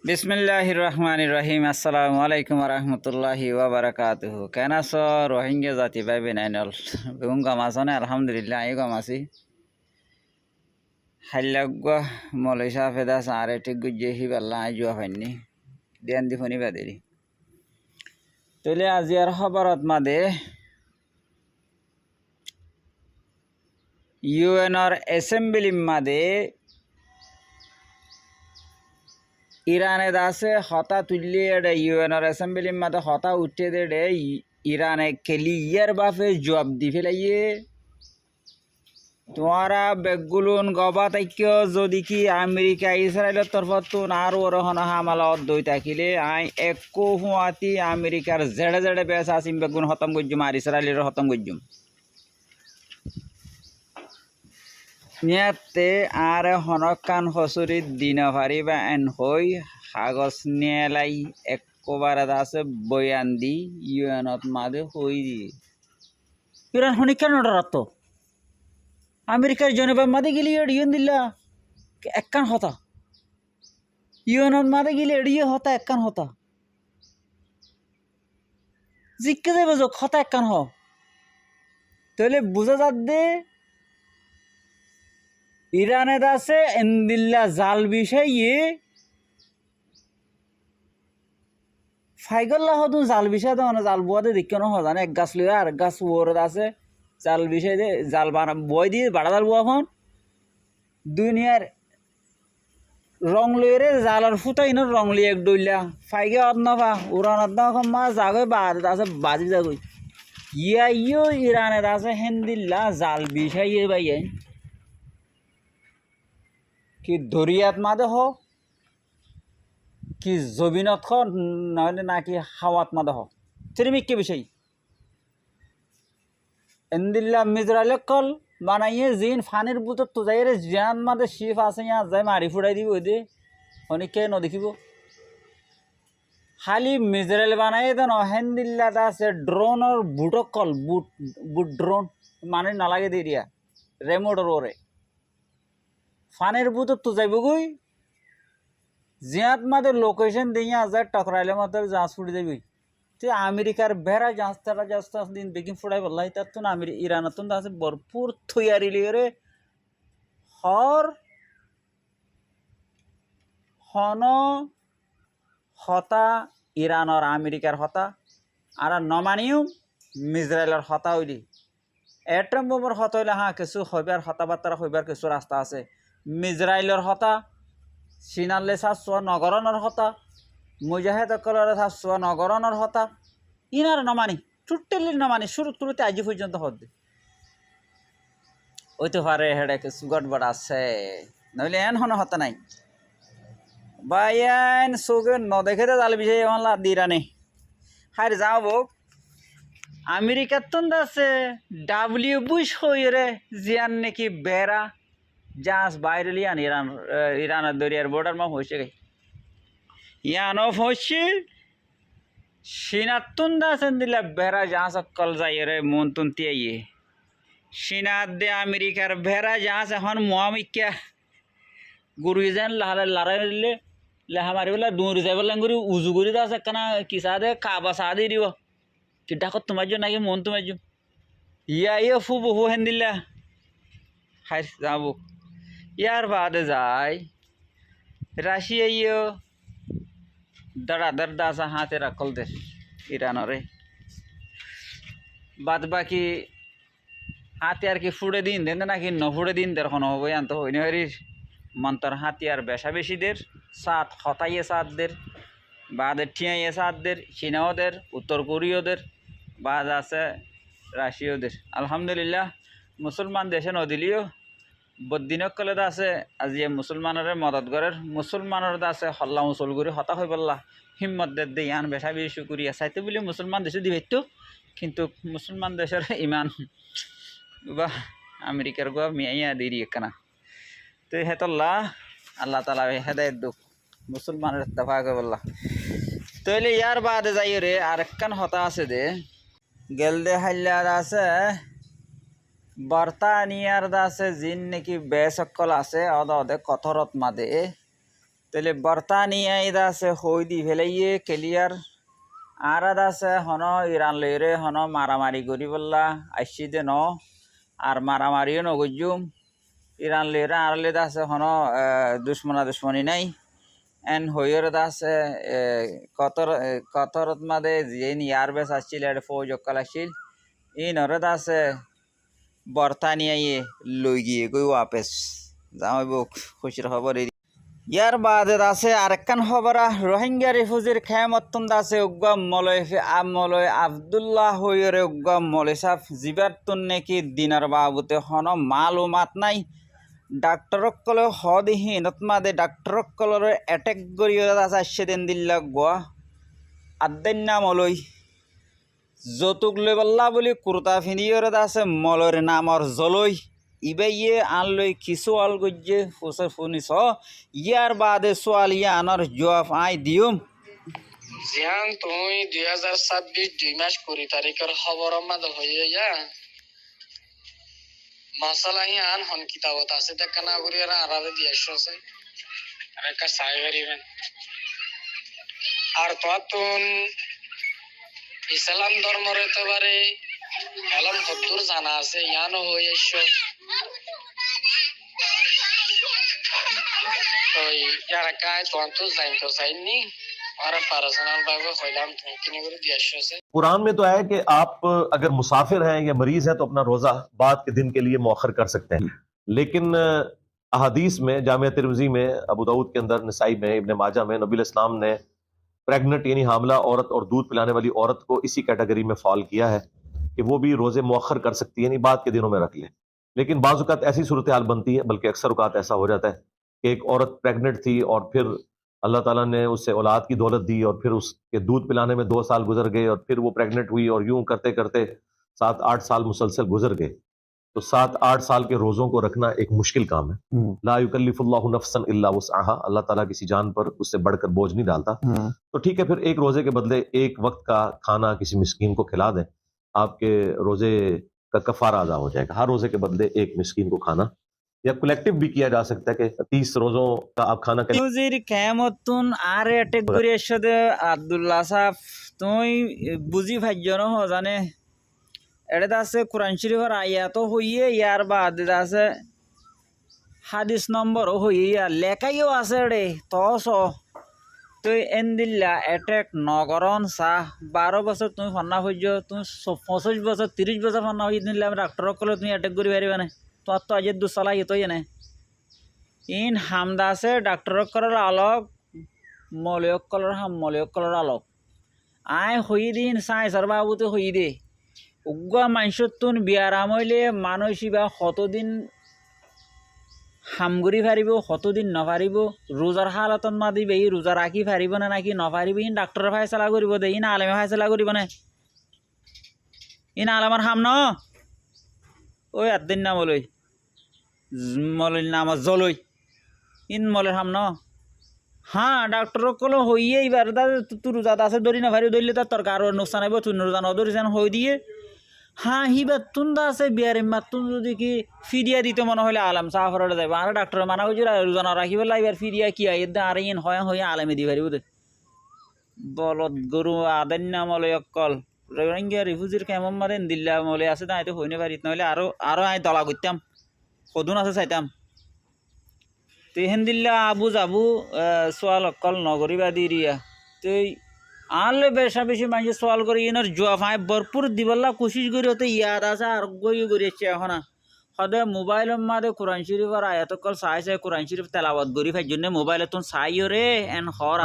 বিসমিল্লাহির রহমানির রহিম। আসসালামু আলাইকুম রহমতুল্লাহি ওয়াবারাকাতুহু। কেন আছো রোহিঙ্গা জাতি ভাই বেনাইনল বেগুন গামাছনে? আলহামদুলিল্লাহ আমি গামাছি হাইলাগুয়া মলইসা ফেদাস আর এটি গুজে হিবাল্লা আই জুয়া ফাইনি দেন দি ফনি বাদেরি তলে আজি আর খবরত মাদে ইউএনর অ্যাসেম্বলি মাদে ইরানে দাসে হতা তুললে এডে ইউএনর অ্যাসেম্বলির মাঝে হতা উঠে দেড়ে ইরানে খেলি ইয়ার বাপে জবাব দি ফেলাইয়ে তোমারা বেগুলুন গবা তাইকেও যদি কি আমেরিকা ইসরায়েলের তরফত তুন আর ওর হন হামালা অদ্বৈ থাকিলে আই একো হুয়াতি আমেরিকার জেড়ে জেড়ে বেশ আসিম বেগুন হতম গজ্জুম আর ইসরায়েলের হতম গজ্জুম নিয়াতে আর হনকান হসুরিত দিন ফারিবা এন হই কাগজ নেলাই একবারে আছে বয়ান দি ইউএনত মাদে হই দিয়ে ইরান হনি কেন ডরাত আমেরিকার জনবা মাদে গেলি ইউন দিল্লা একখান হতা ইউএনত মাদে গেলে এড়িয়ে হতা একখান হতা জিজ্ঞে যাবে যোগ হতা একখান হ তাহলে বুঝা যাত দে ইরানে দাসে এন্দিল্লা জাল বিষয়ে ফাইগল্লা হতুন জাল বিষয় তো মানে জাল বুয়াতে দেখে ন জানে এক গাছ লইয়া আর গাছ ওর আছে জাল বিষয় দে জাল বানা বই দিয়ে বাড়া জাল বুয়া ফোন দুনিয়ার রং লইরে জালার ফুটা ইনোর রং লিয়ে এক ডইলা ফাইগে অদনফা উড়ান অদনফা মা জাগে বাদ আছে বাজি যাগই ইয়ো ইরানে দাসে হেন্দিল্লা জাল বিষয় বাইয়ে কি দরিয়াত মাদে হ কি জবিনত খ নহলে নাকি হাওয়াত মাদে হ চিরিমিক্কে বিষয় এন্দিল্লা মিজরাইলে কল বানাইয়ে জিন ফানির বুতর তো যাই রে জিয়ান মাদে শিফ আছে ইয়া যাই মারি ফুটাই দিব ওই দে অনেকে ন দেখিব খালি মিজরাইল বানাইয়ে দেন হেন্দিল্লা আছে ড্রোনের বুটক কল বুট বুট ড্রোন মানে নালাগে দিয়ে দিয়া রেমোটর ওরে ফানের বুতর তো যাইব গই জিয়াত মাদের লোকেশন দিয়ে আজার টকরাইলে মাদের জাঁচ ফুটে যাবি তো আমেরিকার বেড়া জাঁচ তারা জাঁচ দিন বেগিন ফুটাই বললাই তার তো ইরানের তো আছে ভরপুর থইয়ারি লিয়ে হর হন হতা ইরানের আমেরিকার হতা আর নমানিও মিজরাইলের হতা হইলি এটম বোমার হতা হইলে হ্যাঁ কিছু হইবার হতাবার্তারা হইবার কিছু রাস্তা আছে মিজরাইলের হতা সিনালে সাতশোয়া নগরণের হতা মুজাহেদ কলর সাতশোয়া নগরণের হতা ইনার নমানি টোটালি নমানি শুরুতে আজি পর্যন্ত হতে ওইতে পারে হেডে কিছু গড়বড় আছে নইলে এন হন হতা নাই বাইন চোখে নদেখে জাল বিষয় এমন দিরানে হার যাও আমেরিকার তো আছে ডাব্লিউ বুশ হইরে জিয়ান নাকি বেড়া জাহাজ বাইরে লিয়ান ইরানের দরিয়ার বর্ডার মা হয়েছে গে ইয়ান অফ হচ্ছে সিনাতুন দাসেন দিলে বেড়া জাহাজ কল যাই রে মন তুন তিয়াইয়ে সিনাত দে আমেরিকার বেড়া জাহাজ এখন মহামিকা গুরু যেন লাহালে লড়াই দিলে লেহা মারি বলে দৌড়ি যাই বললাম গুরু উজু গুরি দাস একখানা কিসা দে কাবা চা দিয়ে দিব কি ডাকত তোমার জন্য নাকি মন তোমার জন্য ইয়ে ফু বহু হেন দিলা হাই যাবো ইয়ার বাদে যায় রাশিয়া দাঁড়া দাসা হাতে রাখল দে ইরানরে বাদ বাকি হাতে আর কি ফুড়ে দিন দেন নাকি নফুড়ে দিন দের কোনো হবো আনতে হইনি হরির মন্তর হাতিয়ার বেশা বেশিদের সাত হতাইয়ে সাতদের বাদের ঠিয়াইয়ে সাতদের চীনাওদের উত্তর কোরীয়দের বাদ আছে রাশিয়াদের আলহামদুলিল্লাহ মুসলমান দেশে নদিলিও বদিনক কলে আছে আজি মুসলমানের মদত গড়ের মুসলমানের আছে হল্লা মুসল করে হতা হয়ে বললা হিম্মত দে ইয়ান বেশা বেশি করিয়া চাইতে বলে মুসলমান দেশে দিবে কিন্তু মুসলমান দেশের ইমান বা আমেরিকার গো মিয়া দিরি একখানা তো হেতল্লা আল্লাহ তালা হেদায়ত দুঃখ মুসলমানের ইত্তেফাক বললা তইলে ইয়ার বাদে যাই রে আর একখান হতা আছে দে গেল দে হাইলার আছে বর্তানিয়ার দাসে জিন নাকি বেসকল আছে অদে কথরত মাদে তাহলে বর্তানিয়া ইদা আছে হই দি ফেলাইয়ে ক্লিয়ার আর আদা আছে হন ইরান লইরে হন মারামারি করি বললা আইসি দে ন আর মারামারিও নগজুম ইরান লইরে আর লেদা আছে হন দুশ্মনী নাই এন হইয়ের আছে কতরত মাদে যে ইয়ার বেস আসছিল এটা ফৌজ অকাল আসছিল ই নরদ আছে বর্তানিয়াইয়ে লই গিয়ে গই ওয়াপেস যাও খুশির খবর। ইয়ার বাদে আছে আরেকখান খবর রোহিঙ্গা রিফিউজির খেমতন আছে উগ্গম মলয় আবদুল্লাহ হইরে উগ্গম মলয় সাহ জিবার তুন নাকি দিনার বাবুতে হন মালুমাত নাই ডাক্তরকলে হদিহীনত মাদে ডাক্তরকলর অ্যাটেক করিয়ে আছে সেদিন দিল্লা গোয়া আদ্যান্না মলয় যৌতুক লৈ বল্লা বুলি কুর্তা ফিনিয়র আছে মলর নামর জলই ইবাইয়ে আনলই কি সোয়াল গজ্জে ফুসে ফুনিস ইয়ার বাদে সোয়াল ইয়া আনার জবাব আই দিউম। জিয়ান তুই 2026 2 মাস 20 তারিখের খবর মাদ হইয়া ইয়া মাসালা আন হন কিতাবত আছে দেখা না করি আর আরাদে দিয়েছ আছে আর একটা সাই করিবেন আর তুন ইসলাম ধর্মের একেবারে এলম হদ্দুর জানা আছে ইয়ানো হইয়াছ তো ইয়ার কায় তো জানতো চাইনি और पर्सनल भाई खोलाम किने করে দিয়েছ আছে। कुरान में तो है कि आप अगर मुसाफिर हैं या मरीज हैं तो अपना रोजा बाद के दिन के लिए मौखर कर सकते हैं, लेकिन अहादीस में जामिया तिरमिजी में अबू दाऊद के अंदर नसाई में इब्ने माजा में नबी इस्लाम ने प्रेग्नेंट यानी हामला औरत और दूध पिलाने वाली औरत को इसी कैटेगरी में फॉल किया है कि वो भी रोजे मौखर कर सकती है, यानी बाद के दिनों में रख ले। लेकिन बाज़ औक़ात ऐसी सूरत हाल बनती है, बल्कि अक्सर औक़ात ऐसा हो जाता है कि एक औरत प्रेग्नेंट थी और फिर अल्लाह ताला ने उससे औलाद की दौलत दी और फिर उसके दूध पिलाने में 2 साल गुजर गए और फिर वो प्रेग्नेंट हुई और यूं करते करते 7-8 साल मुसलसल गुजर गए। तो 7-8 साल के रोजों को रखना एक मुश्किल काम है। ला युकल्लिफुल्लाहु नफ्सन इल्ला वुस्अहा, अल्लाह ताला किसी जान पर उससे बढ़कर बोझ नहीं डालता। तो ठीक है, फिर एक रोजे के बदले एक वक्त का खाना किसी मिस्कीन को खिला दें, आपके रोजे का कफारा अदा हो जाएगा। हर रोजे के बदले एक मिस्कीन को खाना, या कलेक्टिव भी किया जा सकता है कि 30 रोजों का आप खाना নিউজির কেমতুন আর অ্যাটেক করে এসে আব্দুল্লাহ সাহেব তুই বুঝি ভাজ্য ন জানে এটা আছে কোরআন শরীফের আয়াত হইয়ে ইয়ার বাদ আছে হাদিস নম্বর হইয়া লেখাইও আছে রে তস তুই এনদিল্লা অ্যাটেক নগরন চাহ 12 বছর তুমি ফান্না হইজ তুমি 25 বছর 30 বছর ফান্না হই দিলে ডাক্তরক কলে তুমি অ্যাটেক করি পারিবা না তোর তো আজ দুসালা ইতো জানে ইন হামদা আছে ডাক্তরক করার আলোক মলয়ক কলর হাম মলয়ক কলর আলোক আয় হই দিন চাই সার বাবুতে হই দে উগ্গা মাংসতুন বিয়ারাম হইলে মানুষ বা কতদিন হামগুড়ি ফারিব কতদিন নফারিব রোজার হালতন মা দিবে ই রোজা রাখি ফারিব না নাকি নফারিব ইন ডাক্তরে ফাইসলা করিব দে ইন আলেমে ফাইসলা করিব না ইন আলেমার হাম ন ওই আদিন নাম মলই নাম জলই ইন মলের হাম ন হ্যাঁ ডাক্তর কলো হইয়ে এবার তুই রোজা আছে ধরি না ভারি ধরলে তার তরকার অনুষ্ঠান আইব তুই রোজা নধরিছেন হই দিয়ে হ্যাঁ হিবার তুন দা আছে বিয়ারে মাতুন যদি কি ফিরিয়া দিতে মনে হলে আলাম সাফারে যাইব আর ডাক্তার মানা হয়েছিল রোজা না রাখিব এবার ফিরিয়া কি আই আর ইন হয় হয়ে আলামে দি পারিব দে বলদ গরু আদান্য মলয় অকল রোহিঙ্গা রিফিউজির কেমন মারেন দিল্লা মলে আছে তাই তো হইনে পারিত নহলে আরো আই দলা করতাম সদুন আছে চাইতাম তেহেন দিল্লা আবু যাবু সোয়াল অকল নগরীবা দি রিয়া তুই আনলে বেশা বেশি মানুষ সোয়াল করে ইনার জোয়া ফাই ভরপুর দিবল্লা কোশিশ করি হতে ইয়াদ আছে আর গই করেছে এখন সদায় মোবাইলের মাঝে কোরআন শরীফ আর আয়াত অকল চাই চাই কোরআন শরীফ তেলাওয়াত করি ফাই জন্য মোবাইলে তুমি চাইও রে এন হর